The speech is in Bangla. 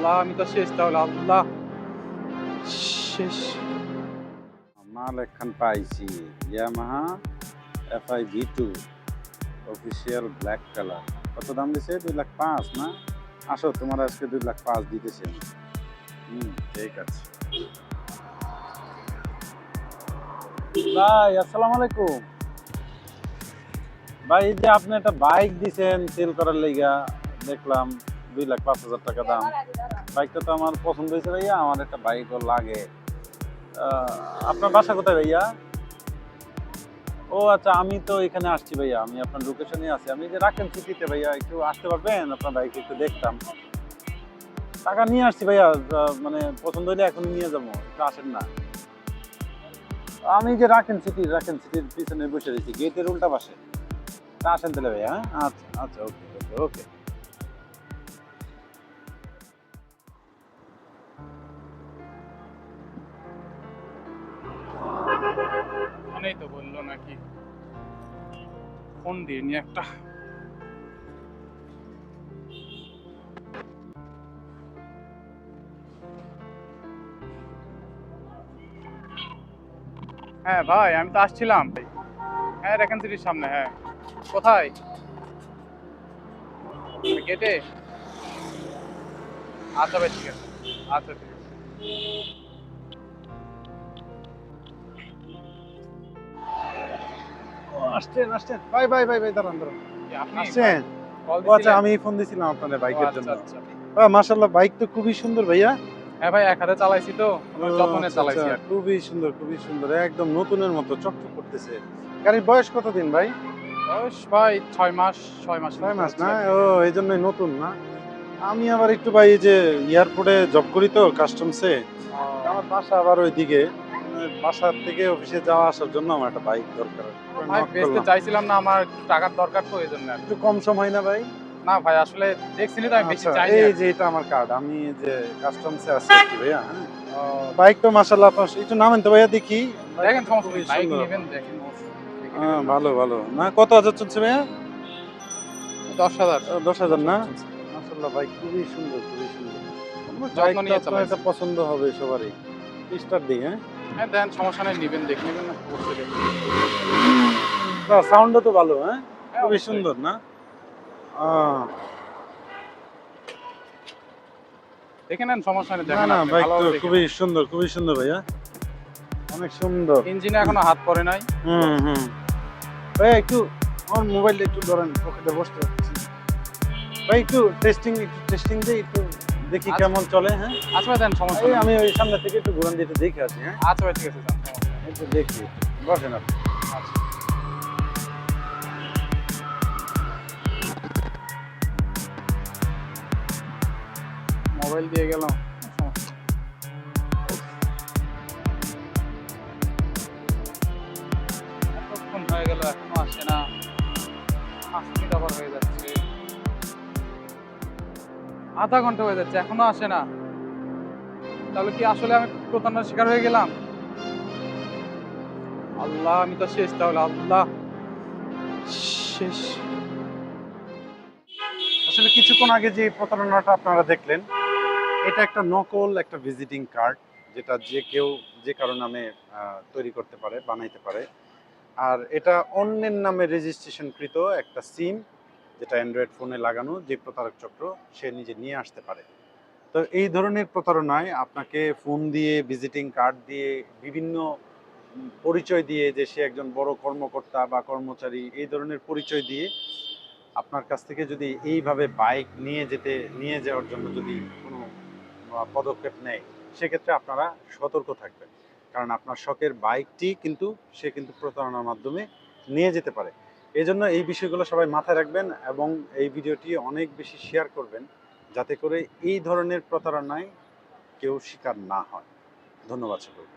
আল্লাহ আমি তো শেষ তাহলে আল্লাহ শেষ। মাল একখান পাইছি, Yamaha FI-V2 official black colour. কত দাম দিছে? 2,05,000 না? আসো, তোমার আজকে 2,05,000 দিতেছি আমি। ঠিক আছে ভাই, আসসালামু আলাইকুম ভাই। এই যে আপনি একটা বাইক দিছেন সেল করার লাইগা, দেখলাম 2,05,000 টাকা দাম। বাইকটা তো আমার পছন্দ হয়েছে ভাইয়া, আমার একটা বাইকও লাগে। আপনার বাসা কোথায় ভাইয়া? ও আচ্ছা, আমি তো এখানে আসছি ভাইয়া, আমি আপনার লোকেশনে আছি। আমি যে রাখেন সিটিতে ভাইয়া, একটু আসতে পারবেন? আপনার বাইক একটু দেখতাম। টাকা নিয়ে আসছি ভাইয়া, মানে পছন্দ হলে এখন নিয়ে যাবো, একটু আসেন না। আমি যে রাখেন সিটির পিছনে বসে রয়েছি, গেটের উল্টা পাশে। তা আসেন তাহলে ভাইয়া। হ্যাঁ, আচ্ছা আচ্ছা, ওকে ওকে ওকে। ফোনেই তো বললো নাকি, ফোন দিয়ে নি একটা। হ্যাঁ ভাই, আমি তো আসছিলাম। হ্যাঁ রেখান সিটির সামনে। হ্যাঁ কোথায়? গেটে? আচ্ছা ভাই ঠিক আছে। আচ্ছা ঠিক আছে। আসছেন আসছেন ভাই ভাই ভাই ভাই, দাঁড়ান দাঁড়ান। কি আপনি আসছেন? কল ও আচ্ছা, দিছিলেন? আমি ফোন দিছিলাম আপনাদের ও বাইকের আচ্ছা জন্য। আচ্ছা। মাশাআল্লাহ, বাইক তো খুবই সুন্দর ভাইয়া। হ্যাঁ ভাই, এক হাতে চালাইছি তো, ও যত্নে আচ্ছা আচ্ছা, চালাইছি আর কি। খুবই সুন্দর খুবই সুন্দর, একদম নতুনের মতো চকচক করতেছে। গাড়ির বয়স কতদিন ভাই? বয়স ভাই 6 মাস। 6 মাস 6 মাস হচ্ছে না? আর কি। ও, এই জন্যই নতুন না? আমি আবার একটু ভাই, এই যে এয়ারপোর্টে জব করি তো, কাস্টমসে। আমার বাসা আবার ওইদিকে, বাসার থেকে অফিসে যাওয়া আসার জন্য আমার একটা বাইক দরকার। ভাই নক বেচতে করলাম, চাইছিলাম না, আমার একটু টাকার দরকার তো এই জন্য আর কি। একটু কম সম হয় না ভাই? না ভাই, আসলে দেখছিনি তো, আমি বেশি আচ্ছা, চাইনি এই আর যে কি। এটা আমার কার্ড, আমি যে কাস্টমসে আছি আর কি ভাইয়া। হ্যাঁ, ও, বাইক তো মাশাআল্লাহ, আপনার একটু নামেন তো ভাইয়া দেখি। দেখেন বাইকটা সমস্যা খুবই নেই, বাইক সুন্দর নেবেন আপনার। দেখেন দেখে নেবেন না। ভালো ভালো না? কত হাজার চলছে ভাইয়া? 10,000। 10,000 না? 10,000 চলছে। মাশাআল্লাহ ভাই, খুবই সুন্দর খুবই সুন্দর। যত্ন বাইকটা নিয়ে আপনার চালাইছি। এটা পছন্দ হবে সবারই। স্টার্ট দিই, হ্যাঁ। হ্যাঁ দেন, সমস্যা নেই, নেবেন দেখে নেবেন না, অবশ্যই দেখে নেবেন। না, সাউন্ডও তো ভালো, হ্যাঁ, হ্যাঁ খুবই অবশ্যই। সুন্দর না? আহ, দেখে নেন, সমস্যা নেই, না দেখেন না, আপনি বাইক তো ভালোভাবে দেখে খুবই নেন। সুন্দর খুবই সুন্দর ভাইয়া, অনেক সুন্দর। ইঞ্জিনে এখনো হাত পড়ে নাই। হুম। ভাই একটু আমার মোবাইলটা একটু ধরেন, পকেটে বসতে পারছি। ভাই একটু টেস্টিং দিই, একটু দেখি আচ্ছা। কেমন চলে, হ্যাঁ। আচ্ছা ভাই দেন, সমস্যা এই নেই। আমি ওই সামনে থেকে একটু ঘুরান দিয়ে একটু দেখে আসি, হ্যাঁ। আচ্ছা ভাই ঠিক আছে, যান, সমস্যা নেই। একটু দেখি, বসেন আপনি। আচ্ছা। মোবাইল দিয়ে গেলাম, সমস্যা নেই। এতক্ষণ হয়ে গেল এখনো আসে না, 5 মিনিট আবার হয়ে যাচ্ছে, আধা ঘন্টা হয়ে যাচ্ছে এখনো আসে না। তাহলে কি আসলে আমি প্রতারণার শিকার হয়ে গেলাম? আল্লাহ আমি তো শেষ তাহলে আল্লাহ শেষ। আসলে কিছুক্ষণ আগে যে প্রতারণাটা আপনারা দেখলেন, এটা একটা নকল একটা ভিজিটিং কার্ড, যেটা যে কেউ যে কারো নামে তৈরি করতে পারে, বানাইতে পারে। আর এটা অন্যের নামে রেজিস্ট্রেশনকৃত একটা সিম, যেটা অ্যান্ড্রয়েড ফোনে লাগানো, যে প্রতারক চক্র সে নিজে নিয়ে আসতে পারে। তো এই ধরনের প্রতারণায় আপনাকে ফোন দিয়ে, ভিজিটিং কার্ড দিয়ে, বিভিন্ন পরিচয় দিয়ে, যে সে একজন বড় কর্মকর্তা বা কর্মচারী, এই ধরনের পরিচয় দিয়ে আপনার কাছ থেকে যদি এইভাবে বাইক নিয়ে যাওয়ার জন্য যদি কোনো পদক্ষেপ নেয়, সেক্ষেত্রে আপনারা সতর্ক থাকবেন। কারণ আপনার শখের বাইকটি কিন্তু সে কিন্তু প্রতারণার মাধ্যমে নিয়ে যেতে পারে। এই জন্য এই বিষয়গুলো সবাই মাথায় রাখবেন এবং এই ভিডিওটি অনেক বেশি শেয়ার করবেন, যাতে করে এই ধরনের প্রতারণায় কেউ শিকার না হয়। ধন্যবাদ সকলকে।